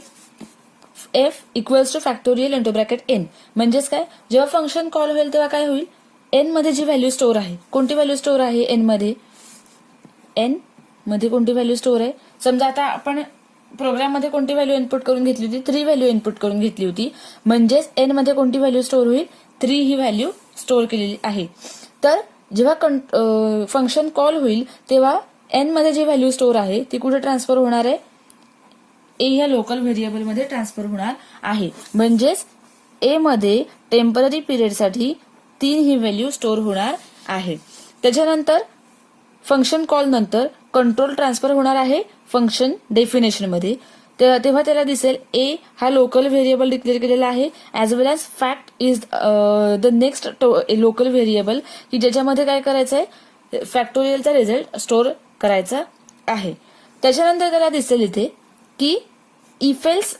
f equals to factorial into bracket n. म्हणजेच काय, जेव्हा फंक्शन कॉल होईल तेव्हा काय होईल, एन मध्ये जी व्हॅल्यू स्टोअर आहे, कोणती व्हॅल्यू स्टोअर आहे एन मध्ये कोणती व्हॅल्यू स्टोअर आहे. समजा आता आपण प्रोग्राम मध्ये कोणती व्हॅल्यू इनपुट करून घेतली होती, 3 व्हॅल्यू इनपुट करून घेतली होती. म्हणजेच एन मध्ये कोणती व्हॅल्यू स्टोअर होईल, 3 ही व्हॅल्यू स्टोअर केलेली आहे. तर जेव्हा फंक्शन कॉल होईल तेव्हा एन मध्ये जी व्हॅल्यू स्टोअर आहे ती कुठे ट्रान्सफर होणार आहे, ए ह्या लोकल व्हेरिएबल मध्ये ट्रान्सफर होणार आहे. म्हणजेच ए मध्ये टेम्पररी पिरियडसाठी 3 ही व्हॅल्यू स्टोअर होणार आहे. त्याच्यानंतर फंक्शन कॉल नंतर कंट्रोल ट्रान्सफर होणार आहे फंक्शन डेफिनेशन मध्ये. तेव्हा त्याला दिसेल ए हा लोकल व्हेरिएबल डिक्लेअर केलेला आहे, as well as fact is the next local variable की ज्याच्यामध्ये काय करायचं आहे, फॅक्टोरियलचा रिझल्ट स्टोअर करायचा आहे. त्याच्यानंतर त्याला दिसेल इथे की इफ एल्स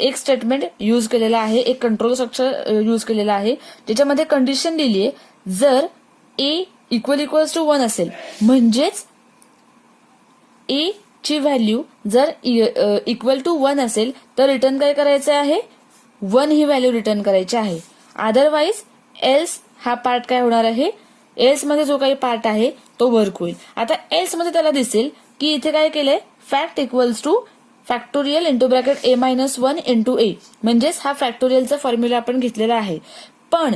एक स्टेटमेंट यूज केलेला आहे, एक कंट्रोल स्ट्रक्चर यूज केलेला आहे, ज्याच्यामध्ये कंडिशन दिली आहे जर ए इक्वल्स टू 1 असेल, म्हणजेच ए ची व्हॅल्यू जर इक्वल टू 1 असेल तर रिटर्न काय करायचं आहे, 1 ही व्हॅल्यू रिटर्न करायची आहे. अदरवाईज एल्स हा पार्ट काय होणार आहे, एल्स मध्ये जो काही पार्ट आहे तो वर्क होईल. आता एल्स मध्ये त्याला दिसेल की इथे काय केलंय, fact equals to factorial into bracket a-1 into a, म्हणजेच हा फॅक्टोरियलचा फॉर्म्युला आपण घेतलेला आहे. पण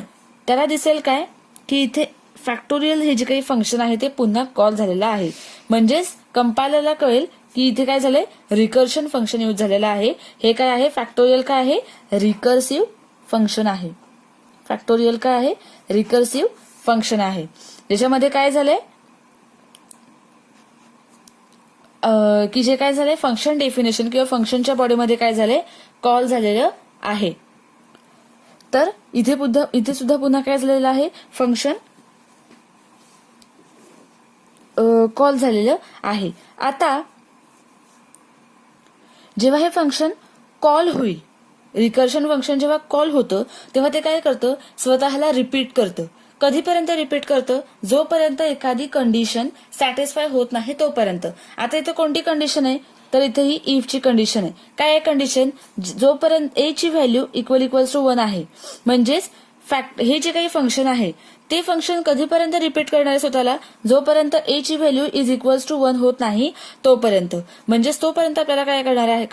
त्याला दिसेल काय की इथे फॅक्टोरियल हे जे काही फंक्शन आहे ते पुन्हा कॉल झालेलं आहे, म्हणजेच कंपायलरला कळेल की इथे काय झालंय, रिकर्शन फंक्शन यूज झालेलं आहे. हे काय आहे, फॅक्टोरियल काय आहे, रिकर्सिव्ह फंक्शन आहे. फॅक्टोरियल काय आहे, रिकर्सिव्ह फंक्शन आहे. ज्याच्यामध्ये काय झालंय की जे काय झालंय फंक्शन डेफिनेशन किंवा फंक्शनच्या बॉडीमध्ये काय झालंय, कॉल झालेलं आहे. तर इथे सुद्धा पुन्हा काय झालेलं आहे, फंक्शन कॉल झालेलं आहे. आता जेव्हा हे फंक्शन कॉल होईल, रिकर्शन फंक्शन जेव्हा कॉल होतं तेव्हा ते काय करतं, स्वतःला रिपीट करतं. कधीपर्यंत रिपीट करतं, जोपर्यंत एखादी कंडिशन सॅटिस्फाय होत नाही तोपर्यंत. आता इथे कोणती कंडिशन आहे, तर इथे ही इफ ची कंडिशन आहे. काय आहे कंडिशन, जोपर्यंत ए ची व्हॅल्यू इक्वल्स टू 1 आहे, म्हणजेच हे जे काही फंक्शन आहे ते फंक्शन कधीपर्यंत रिपीट करणार आहे स्वतःला, जोपर्यंत ए ची व्हॅल्यू इज इक्वल्स टू 1 होत नाही तोपर्यंत. म्हणजेच तोपर्यंत आपल्याला काय करणार आहे,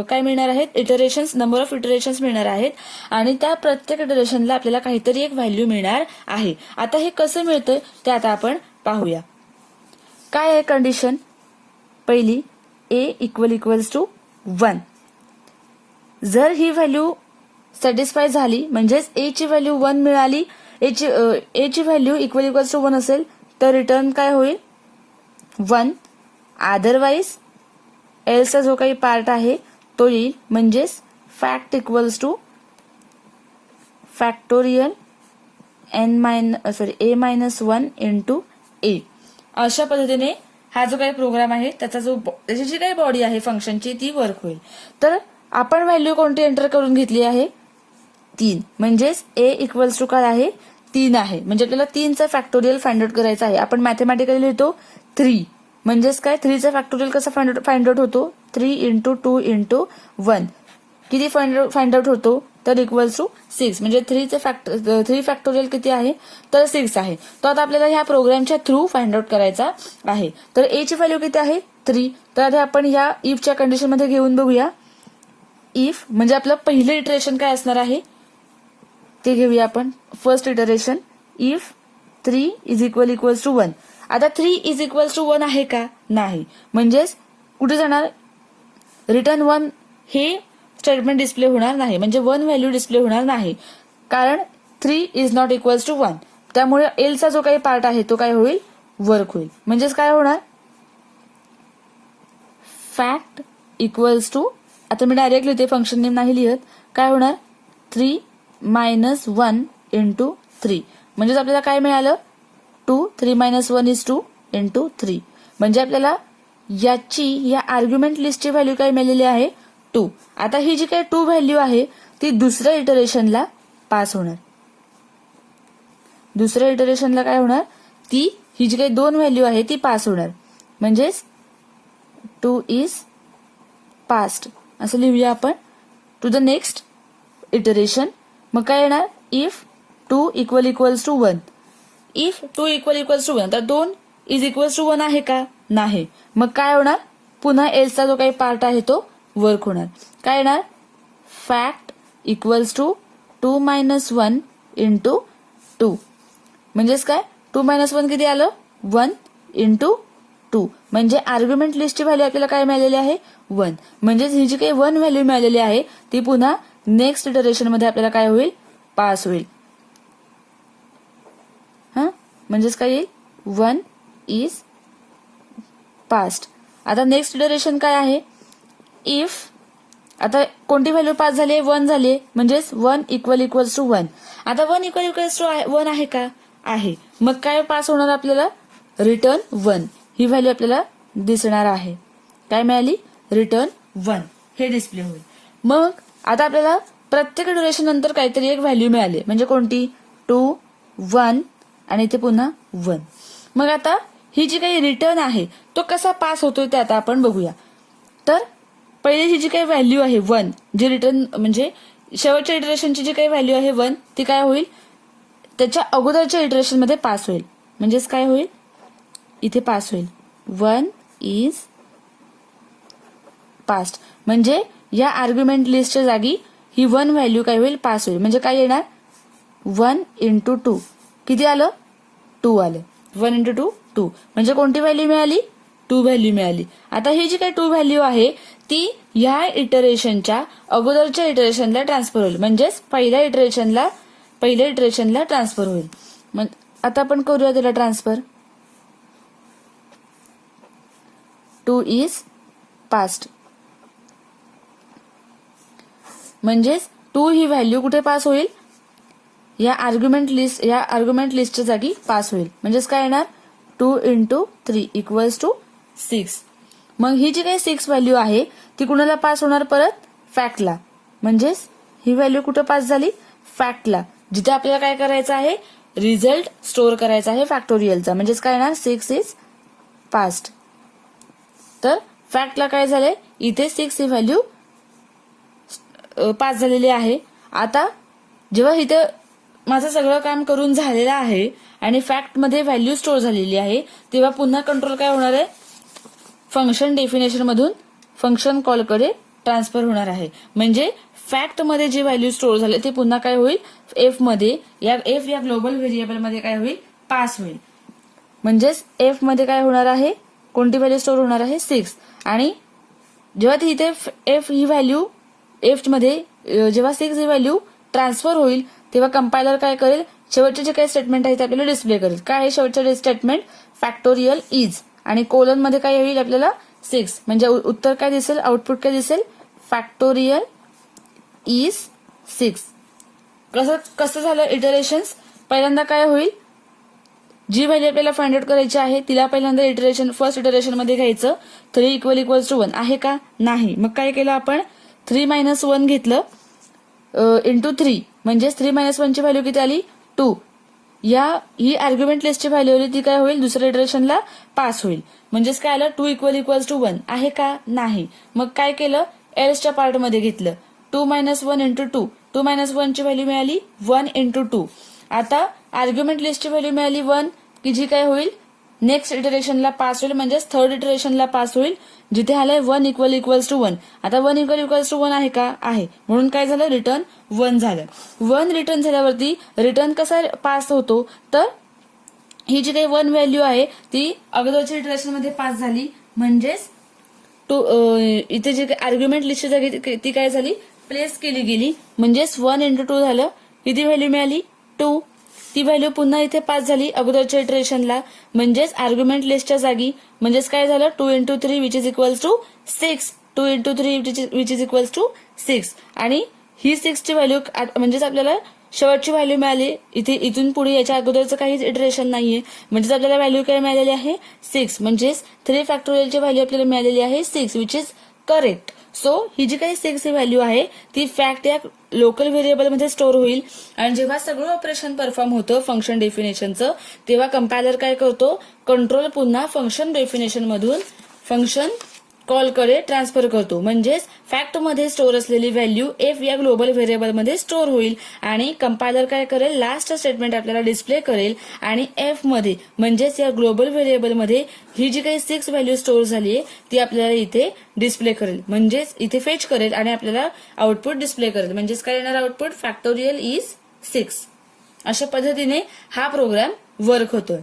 काय मिळणार आहेत, इटरेशन्स, नंबर ऑफ इटरेशन्स मिळणार आहेत आणि त्या प्रत्येक इटरेशनला आपल्याला काहीतरी एक व्हॅल्यू मिळणार आहे. आता हे कसं मिळतं ते आता आपण पाहूया. काय आहे कंडिशन, पहिली ए इक्वल्स टू 1. जर ही व्हॅल्यू सॅटिस्फाय झाली, म्हणजेच ए ची व्हॅल्यू 1 मिळाली, ए ची व्हॅल्यू इक्वल्स टू 1 असेल तर रिटर्न काय होईल, 1. अदरवाईज एल्सचा जो काही पार्ट आहे तो येईल, म्हणजेच fact equals to factorial a-1 into a. अशा पद्धतीने हा जो काही प्रोग्राम आहे त्याची जी काही बॉडी आहे फंक्शनची ती वर्क होईल. तर आपण व्हॅल्यू कोणती एंटर करून घेतली आहे, 3. म्हणजेच ए इक्वल्स टू काय आहे, 3 आहे. म्हणजे आपल्याला 3चा फॅक्टोरियल फाइंड आउट करायचा आहे. आपण मॅथमॅटिकली लिहितो 3, म्हणजेच काय 3चा फॅक्टोरियल कसा फाइंड आउट होतो, 3 इंटू 2 इंटू 1. किती फाइंड आउट होतो, तर इक्वल्स टू 6. म्हणजे 3 फॅक्टोरियल किती आहे, तर 6 आहे. तो आता आपल्याला ह्या प्रोग्रामच्या थ्रू फाइंड आउट करायचा आहे. तर ए ची व्हॅल्यू किती आहे, 3. तर आता आपण ह्या इफच्या कंडिशन मध्ये घेऊन बघूया. इफ म्हणजे आपलं पहिलं इटरेशन काय असणार आहे ते घेऊया आपण. First iteration, if 3 is equals to 1. आता 3 इज इक्वल्स टू 1 आहे का, नाही. म्हणजेच कुठे जाणार, रिटर्न 1 हे स्टेटमेंट डिस्प्ले होणार नाही, म्हणजे 1 व्हॅल्यू डिस्प्ले होणार नाही, कारण 3 इज नॉट इक्वल्स टू 1. त्यामुळे एलचा जो काही पार्ट आहे तो काय होईल, वर्क होईल. म्हणजेच काय होणार, फॅक्ट इक्वल्स टू, आता मी डायरेक्ट लिहिते, फंक्शन नेम नाही लिहत, काय होणार, 3 मायनस 1 इंटू 3. म्हणजेच आपल्याला काय मिळालं, 2, 3 मायनस 1 इज 2 इंटू 3. म्हणजे आपल्याला या आर्ग्युमेंट लिस्टची व्हॅल्यू काय मिळालेली आहे, 2. आता ही जी काही 2 व्हॅल्यू आहे ती दुसऱ्या इटरेशनला पास होणार. दुसऱ्या इटरेशनला काय होणार, ही जी काही 2 व्हॅल्यू आहे ती पास होणार. म्हणजेच 2 इज पास्ट असं लिहूया आपण टू द नेक्स्ट इटरेशन. मग काय येणार, if 2 equals to 1. If 2 equals to 1, तर 2 इज इक्वल्स टू 1 आहे का, नाही. मग काय होणार, पुन्हा एल्सचा जो काही पार्ट आहे तो वर्क होणार. काय येणार, fact equals to 2 minus 1 into 2. म्हणजेच काय, 2 मायनस 1 किती आलं, 1 इंटू 2. म्हणजे आर्ग्युमेंट लिस्टची व्हॅल्यू आपल्याला काय मिळालेली आहे, 1. म्हणजेच ही जी काही 1 व्हॅल्यू मिळालेली आहे ती पुन्हा नेक्स्ट इटरेशन मध्ये आपल्याला काय होईल, पास होईल. म्हणजेच काय येईल, 1 इज पास्ट. आता नेक्स्ट इटरेशन काय आहे, इफ आता कोणती व्हॅल्यू पास झाली, 1 झाली, म्हणजेच 1 इक्वल्स टू 1. आता 1 इक्वल्स टू 1 आहे का, आहे. मग काय पास होणार आपल्याला, रिटर्न 1 ही व्हॅल्यू आपल्याला दिसणार आहे. काय मिळाली? रिटर्न 1 हे डिस्प्ले होईल. मग आता आपल्याला प्रत्येक ड्युरेशन नंतर काहीतरी एक व्हॅल्यू मिळाली, म्हणजे कोणती? 2, 1 आणि इथे पुन्हा 1. मग आता ही जी काही रिटर्न आहे तो कसा पास होतोय ते आता आपण बघूया. तर पहिले ही जी काही व्हॅल्यू आहे 1, जी रिटर्न म्हणजे शेवटच्या इटरेशनची जी काही व्हॅल्यू आहे 1, ती काय होईल? त्याच्या अगोदरच्या इटरेशन मध्ये पास होईल. म्हणजेच काय होईल? इथे पास होईल. 1 इज पास्ट. म्हणजे या आर्ग्युमेंट लिस्टच्या जागी ही 1 व्हॅल्यू काय होईल? पास होईल. म्हणजे काय येणार? 1 into 2 किती आलं? 2 आलं. 1 into 2 2. म्हणजे कोणती व्हॅल्यू मिळाली? 2 व्हॅल्यू मिळाली. आता ही जी काही 2 व्हॅल्यू आहे ती ह्या इटरेशनच्या अगोदरच्या इटरेशनला ट्रान्सफर होईल. म्हणजेच पहिल्या इटरेशनला ट्रान्सफर होईल. मग आता आपण करूया त्याला ट्रान्सफर. 2 is past. म्हणजेच 2 ही व्हॅल्यू कुठे पास होईल? या आर्ग्युमेंट लिस्टच्या जागी पास होईल. म्हणजेच काय येणार? 2 into 3 equals to 6. मग ही जी काही 6 व्हॅल्यू आहे ती कुणाला पास होणार? परत फॅक्टला. म्हणजेच ही व्हॅल्यू कुठे पास झाली? फॅक्टला, जिथे आपल्याला काय करायचं आहे? रिझल्ट स्टोअर करायचा आहे फॅक्टोरियलचा. म्हणजेच काय येणार? 6 इज पास्ट. तर फॅक्टला काय झालंय? इथे 6 ही व्हॅल्यू पास झालेली आहे. आता जेव्हा इथे माझं सगळं काम करून झालेलं आहे आणि फॅक्ट मध्ये व्हॅल्यू स्टोअर झालेली आहे, तेव्हा पुन्हा कंट्रोल काय होणार आहे? फंक्शन डेफिनेशन मधून फंक्शन कॉलकडे ट्रान्सफर होणार आहे. म्हणजे फॅक्ट मध्ये जे व्हॅल्यू स्टोअर झाले ते पुन्हा काय होईल? एफ या ग्लोबल व्हेरिएबल मध्ये काय होईल? पास होईल. म्हणजेच एफ मध्ये काय होणार आहे? कोणती व्हॅल्यू स्टोअर होणार आहे? 6. आणि जेव्हा ती इथे एफ ही व्हॅल्यू एफ मध्ये जेव्हा 6 ही व्हॅल्यू ट्रान्सफर होईल तेव्हा कंपायलर काय करेल? शेवटचे जे काही स्टेटमेंट आहे ते आपल्याला डिस्प्ले करेल. काय आहे शेवटचे स्टेटमेंट? फॅक्टोरियल इज आणि कोलन मध्ये काय होईल आपल्याला? 6. म्हणजे उत्तर काय दिसेल? आउटपुट काय दिसेल? Factorial is 6. कसं झालं इटरेशन्स? पहिल्यांदा काय होईल? जी व्हॅल्यू आपल्याला फाइंड आउट करायची आहे तिला पहिल्यांदा फर्स्ट इटरेशन मध्ये घ्यायचं. 3 = 1 आहे का? नाही. मग काय केलं आपण? 3 - 1 घेतलं इंटू 3. म्हणजेच 3 - 1 ची व्हॅल्यू किती आली? 2. ही आर्ग्युमेंट लिस्टची व्हॅल्यू आली ती काय होईल? दुसऱ्या इटरेशनला पास होईल. म्हणजेच काय आलं? 2 = 1 आहे का? नाही. मग काय केलं? एल्सच्या पार्ट मध्ये घेतलं. 2 - 1 into 2. 2 - 1 ची व्हॅल्यू मिळाली 1 into 2. आता आर्ग्युमेंट लिस्टची व्हॅल्यू मिळाली 1 की जी काय होईल? नेक्स्ट इटरेशनला पास होईल. म्हणजेच थर्ड इटरेशनला पास होईल, जिथे आलंय 1 = 1. आता 1 = 1 आहे का? आहे. म्हणून काय झालं? रिटर्न 1 झालं. 1 रिटर्न झाल्यावरती रिटर्न कसा पास होतो? तर ही जी काही 1 व्हॅल्यू आहे ती अगोदरच्या इटरेशन मध्ये पास झाली. म्हणजेच इथे जे आर्ग्युमेंट लिस्टची जागी ती काय झाली? प्लेस केली गेली. म्हणजेच 1 into 2 झालं. किती व्हॅल्यू मिळाली? 2. ती व्हॅल्यू पुन्हा इथे पास झाली अगोदरच्या इटरेशनला. म्हणजेच आर्ग्युमेंट लिस्टच्या जागी म्हणजेच काय झालं? 2 into 3 which is equals to 6. 2 into 3 which is equals to 6. आणि ही 6 ची व्हॅल्यू म्हणजेच आपल्याला शेवटची व्हॅल्यू मिळाली. इथून पुढे याच्या अगोदरचं काहीच इटरेशन नाहीये. म्हणजेच आपल्याला व्हॅल्यू काय मिळालेली आहे? 6. म्हणजेच 3 फॅक्टोरियलची व्हॅल्यू आपल्याला मिळालेली आहे 6 विच इज करेक्ट. सो ही जी काही 6 ही व्हॅल्यू आहे ती फॅक्ट या लोकल व्हेरिएबल मध्ये स्टोअर होईल. आणि जेव्हा सगळं ऑपरेशन परफॉर्म होतं फंक्शन डेफिनेशनचं, तेव्हा कंपायलर काय करतो? कंट्रोल पुन्हा फंक्शन डेफिनेशन मधून फंक्शन कॉलकडे ट्रान्सफर करतो. म्हणजेच फॅक्ट मध्ये स्टोअर असलेली व्हॅल्यू एफ या ग्लोबल व्हेरिएबल मध्ये स्टोअर होईल आणि कंपायलर काय करेल? लास्ट स्टेटमेंट आपल्याला डिस्प्ले करेल आणि एफ मध्ये म्हणजेच या ग्लोबल व्हेरिएबल मध्ये ही जी काही 6 व्हॅल्यू स्टोअर झाली आहे ती आपल्याला इथे डिस्प्ले करेल. म्हणजेच इथे फेच करेल आणि आपल्याला आउटपुट डिस्प्ले करेल. म्हणजेच काय येणार आउटपुट? Factorial is 6. अशा पद्धतीने हा प्रोग्राम वर्क होतोय.